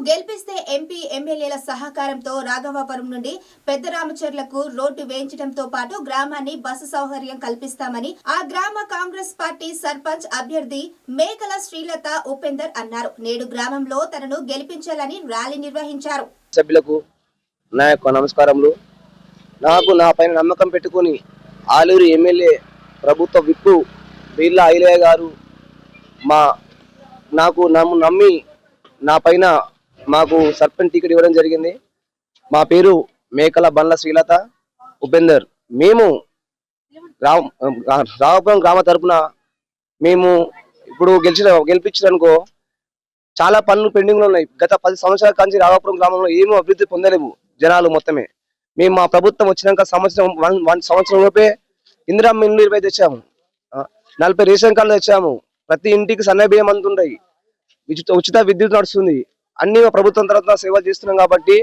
గెలిపిస్తే ఎంపీ ఎమ్మెల్యేల సహకారంతో రాఘవాపురం నుండి పెద్దరామచర్లకు రోడ్డు వేయించడంతో పాటు గ్రామాన్ని బస్సు సౌకర్యం కల్పిస్తామని ఆ గ్రామ కాంగ్రెస్ పార్టీ సర్పంచ్ అభ్యర్థి మేకల శ్రీలత ఉపేందర్ అన్నారు. నేడు గ్రామంలో తనను గెలిపించాలని ర్యాలీ నిర్వహించారు. సభ్యులకు నా యొక్క నమస్కారములు. నాకు నా పైన నమ్మకం పెట్టుకుని ఆలూరు ఎమ్మెల్యే ప్రభుత్వ విప్పు బిర్లా ఐలయ్య గారు నాకు నమ్మి నా పైన మాకు సర్పంచ్ టికెట్ ఇవ్వడం జరిగింది. మా పేరు మేకల బండ్ల శ్రీలత ఉపేందర్. మేము రాఘవాపురం గ్రామ తరపున మేము ఇప్పుడు గెలిపించడానికో చాలా పనులు పెండింగ్ లో ఉన్నాయి. గత 10 సంవత్సరాల నుంచి రాఘవాపురం గ్రామంలో ఏమీ అభివృద్ధి పొందలేవు జనాలు మొత్తమే. మేము మా ప్రభుత్వం వచ్చినాక సంవత్సరం లోపే ఇందిరమ్మ ఇల్లు 20 తెచ్చాము, 40 రేషన్ కార్డులు తెచ్చాము, ప్రతి ఇంటికి సన్న బియ్యం అందుతున్నాయి, ఉచిత విద్యుత్ నడుస్తుంది. అన్ని ప్రభుత్వం తరఫున సేవలు చేస్తున్నాం. కాబట్టి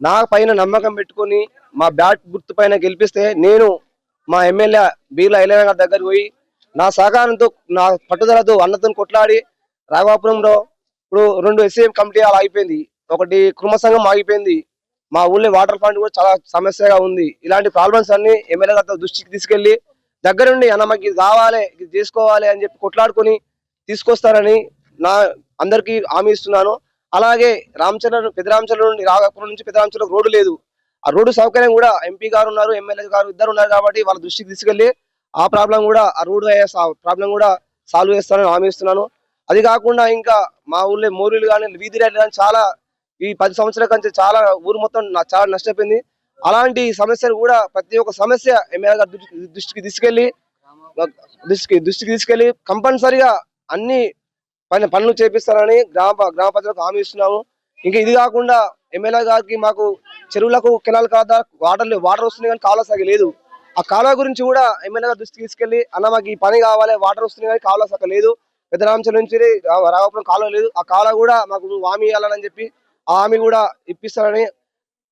నా పైన నమ్మకం పెట్టుకుని మా బ్యాట్ గుర్తు పైన గెలిపిస్తే నేను మా ఎమ్మెల్యే బిర్లా ఐలయ్య గారి దగ్గరికి పోయి నా సహకారంతో నా పట్టుదలతో అన్నతో కొట్లాడి రాఘవాపురంలో ఇప్పుడు 2 SCM కమిటీ ఆగిపోయింది, ఒకటి కుటుంబ సంఘం ఆగిపోయింది. మా ఊళ్ళో వాటర్ ఫండ్ కూడా చాలా సమస్యగా ఉంది. ఇలాంటి ప్రాబ్లమ్స్ అన్ని ఎమ్మెల్యే గారితో దృష్టికి తీసుకెళ్లి దగ్గరుండి అన్న మాకు ఇది కావాలి, ఇది చేసుకోవాలి అని చెప్పి కొట్లాడుకొని తీసుకొస్తారని అందరికీ హామీ ఇస్తున్నాను. అలాగే పెద్దరామచర్ల నుండి రాఘవాపురం నుంచి పెద్దరామచర్లకు రోడ్డు లేదు. ఆ రోడ్డు సౌకర్యం కూడా ఎంపీ గారు ఉన్నారు, ఎమ్మెల్యే గారు ఇద్దరు ఉన్నారు కాబట్టి వాళ్ళ దృష్టికి తీసుకెళ్లి ఆ ప్రాబ్లం కూడా ఆ రోడ్డు ప్రాబ్లం కూడా సాల్వ్ చేస్తానని హామీ ఇస్తున్నాను. అది కాకుండా ఇంకా మా ఊళ్ళో మోరీలు కానీ వీధి రైలు కానీ చాలా ఈ 10 సంవత్సరాల కంటే చాలా ఊరు మొత్తం చాలా నష్టపోయింది. అలాంటి సమస్యలు కూడా ప్రతి ఒక్క సమస్య ఎమ్మెల్యే గారి దృష్టికి తీసుకెళ్లి కంపల్సరిగా అన్ని పనులు చేపిస్తారని గ్రామ ప్రజలకు హామీ ఇస్తున్నాము. ఇంకా ఇది కాకుండా ఎమ్మెల్యే గారికి మాకు చెరువులకు కెనాల్ కాదా వాటర్ వస్తుంది కానీ కాలువ సగ లేదు. ఆ కాలువ గురించి కూడా ఎమ్మెల్యే గారి దృష్టికి తీసుకెళ్లి అన్న మాకు ఈ పని కావాలి, వాటర్ వస్తుంది కానీ కాలువ సగ లేదు, పెద్దరామచర్ల నుంచి రాఘవాపురం కాలువ లేదు, ఆ కాలువ కూడా మాకు హామీ ఇవ్వాలని చెప్పి ఆ హామీ కూడా ఇప్పిస్తారని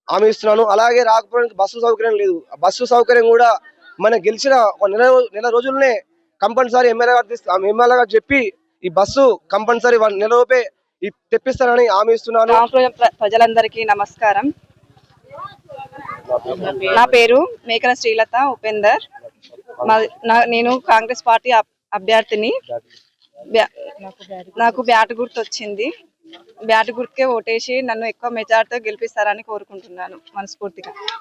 హామీ ఇస్తున్నాను. అలాగే రాఘవాపురానికి బస్సు సౌకర్యం లేదు. ఆ బస్సు సౌకర్యం కూడా మన గెలిచిన ఒక నెల రోజుల్లోనే కంపల్సరీ ఎమ్మెల్యే గారు చెప్పి ఈ బస్సు కంపల్సరీ 1 నెల లోపే తెప్పిస్తానని హామీ ఇస్తున్నాను. ప్రజలందరికీ నమస్కారం. నా పేరు మేకల శ్రీలత ఉపేందర్. నేను కాంగ్రెస్ పార్టీ అభ్యర్థిని. నాకు బ్యాట్ గుర్తు వచ్చింది. బ్యాట్ గుర్తుకే ఓటేసి నన్ను ఎక్కువ మెజార్టీతో గెలిపిస్తారని కోరుకుంటున్నాను మనస్ఫూర్తిగా.